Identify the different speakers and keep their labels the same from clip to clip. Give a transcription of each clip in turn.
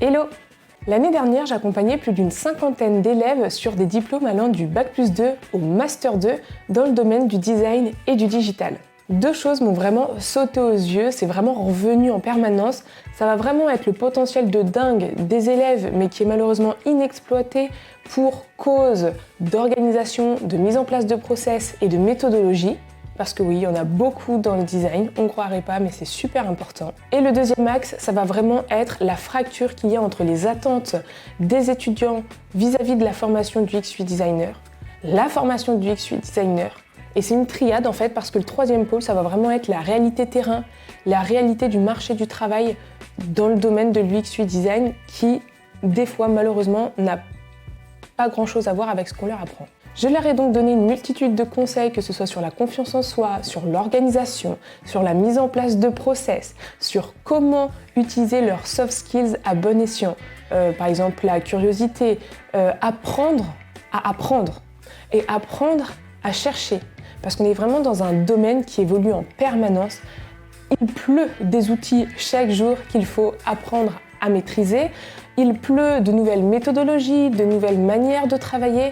Speaker 1: Hello! L'année dernière, j'accompagnais plus d'une cinquantaine d'élèves sur des diplômes allant du Bac+2 au Master 2 dans le domaine du design et du digital. Deux choses m'ont vraiment sauté aux yeux, c'est vraiment revenu en permanence. Ça va vraiment être le potentiel de dingue des élèves, mais qui est malheureusement inexploité pour cause d'organisation, de mise en place de process et de méthodologie. Parce que oui, il y en a beaucoup dans le design, on ne croirait pas, mais c'est super important. Et le deuxième axe, ça va vraiment être la fracture qu'il y a entre les attentes des étudiants vis-à-vis de la formation du UX/UI designer, la formation du UX/UI designer. Et c'est une triade en fait, parce que le troisième pôle, ça va vraiment être la réalité terrain, la réalité du marché du travail dans le domaine de l'UX/UI design qui, des fois, malheureusement, n'a pas grand-chose à voir avec ce qu'on leur apprend. Je leur ai donc donné une multitude de conseils, que ce soit sur la confiance en soi, sur l'organisation, sur la mise en place de process, sur comment utiliser leurs soft skills à bon escient. Par exemple, la curiosité, apprendre à apprendre et apprendre à chercher. Parce qu'on est vraiment dans un domaine qui évolue en permanence. Il pleut des outils chaque jour qu'il faut apprendre à maîtriser. Il pleut de nouvelles méthodologies, de nouvelles manières de travailler.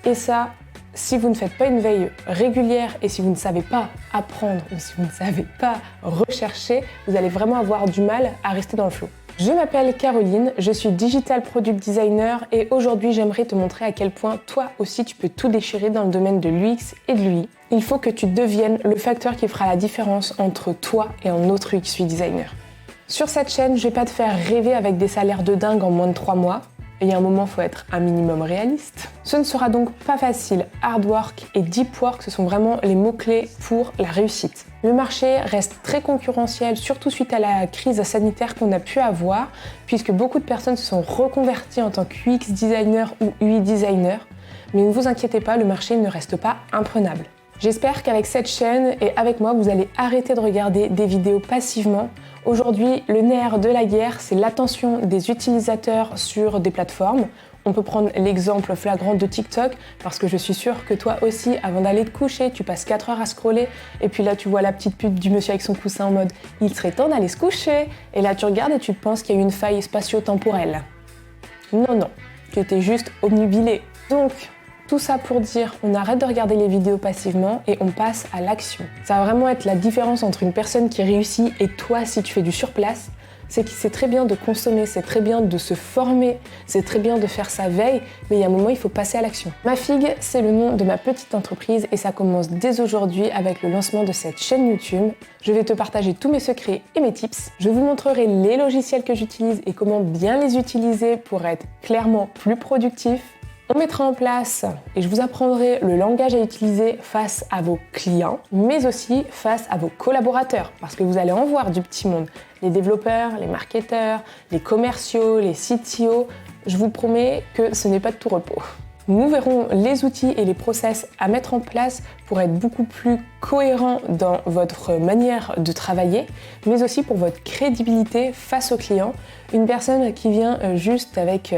Speaker 1: Et ça, si vous ne faites pas une veille régulière et si vous ne savez pas apprendre ou si vous ne savez pas rechercher, vous allez vraiment avoir du mal à rester dans le flow. Je m'appelle Caroline, je suis Digital Product Designer et aujourd'hui j'aimerais te montrer à quel point toi aussi tu peux tout déchirer dans le domaine de l'UX et de l'UI. Il faut que tu deviennes le facteur qui fera la différence entre toi et un autre UX/UI designer. Sur cette chaîne, je vais pas te faire rêver avec des salaires de dingue en moins de 3 mois. Et il y a un moment, il faut être un minimum réaliste. Ce ne sera donc pas facile. Hard work et deep work, ce sont vraiment les mots-clés pour la réussite. Le marché reste très concurrentiel, surtout suite à la crise sanitaire qu'on a pu avoir, puisque beaucoup de personnes se sont reconverties en tant que UX designer ou UI designer. Mais ne vous inquiétez pas, le marché ne reste pas imprenable. J'espère qu'avec cette chaîne et avec moi, vous allez arrêter de regarder des vidéos passivement. Aujourd'hui, le nerf de la guerre, c'est l'attention des utilisateurs sur des plateformes. On peut prendre l'exemple flagrant de TikTok, parce que je suis sûre que toi aussi, avant d'aller te coucher, tu passes 4 heures à scroller, et puis là, tu vois la petite pub du monsieur avec son coussin en mode « il serait temps d'aller se coucher ». Et là, tu regardes et tu penses qu'il y a eu une faille spatio-temporelle. Non, tu étais juste obnubilé. Donc, tout ça pour dire, on arrête de regarder les vidéos passivement et on passe à l'action. Ça va vraiment être la différence entre une personne qui réussit et toi si tu fais du surplace. C'est que c'est très bien de consommer, c'est très bien de se former, c'est très bien de faire sa veille, mais il y a un moment, il faut passer à l'action. Mafigue, c'est le nom de ma petite entreprise et ça commence dès aujourd'hui avec le lancement de cette chaîne YouTube. Je vais te partager tous mes secrets et mes tips. Je vous montrerai les logiciels que j'utilise et comment bien les utiliser pour être clairement plus productif. On mettra en place et je vous apprendrai le langage à utiliser face à vos clients, mais aussi face à vos collaborateurs, parce que vous allez en voir du petit monde. Les développeurs, les marketeurs, les commerciaux, les CTO, je vous promets que ce n'est pas de tout repos. Nous verrons les outils et les process à mettre en place pour être beaucoup plus cohérent dans votre manière de travailler, mais aussi pour votre crédibilité face aux clients. Une personne qui vient juste avec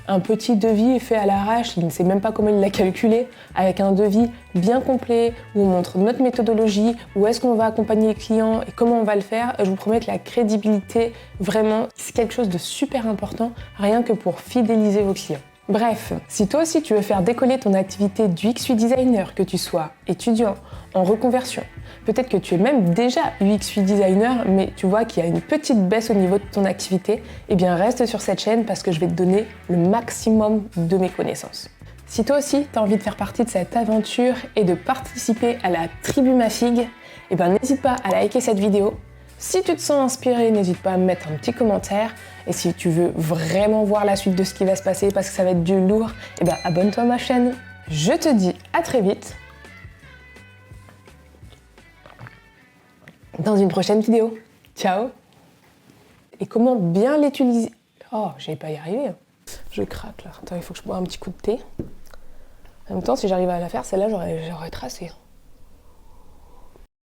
Speaker 1: un petit devis fait à l'arrache, il ne sait même pas comment il l'a calculé, avec un devis bien complet où on montre notre méthodologie, où est-ce qu'on va accompagner les clients et comment on va le faire, je vous promets que la crédibilité, vraiment, c'est quelque chose de super important, rien que pour fidéliser vos clients. Bref, si toi aussi tu veux faire décoller ton activité d'UX/UI designer, que tu sois étudiant, en reconversion, peut-être que tu es même déjà UX/UI designer, mais tu vois qu'il y a une petite baisse au niveau de ton activité, eh bien reste sur cette chaîne parce que je vais te donner le maximum de mes connaissances. Si toi aussi tu as envie de faire partie de cette aventure et de participer à la tribu Mafigue, eh bien n'hésite pas à liker cette vidéo. Si tu te sens inspiré, n'hésite pas à me mettre un petit commentaire. Et si tu veux vraiment voir la suite de ce qui va se passer parce que ça va être du lourd, eh bien abonne-toi à ma chaîne. Je te dis à très vite dans une prochaine vidéo. Ciao! Et comment bien l'utiliser? Oh, je vais pas y arriver. Je craque là. Attends, il faut que je boive un petit coup de thé. En même temps, si j'arrive à la faire, celle-là, j'aurais tracé.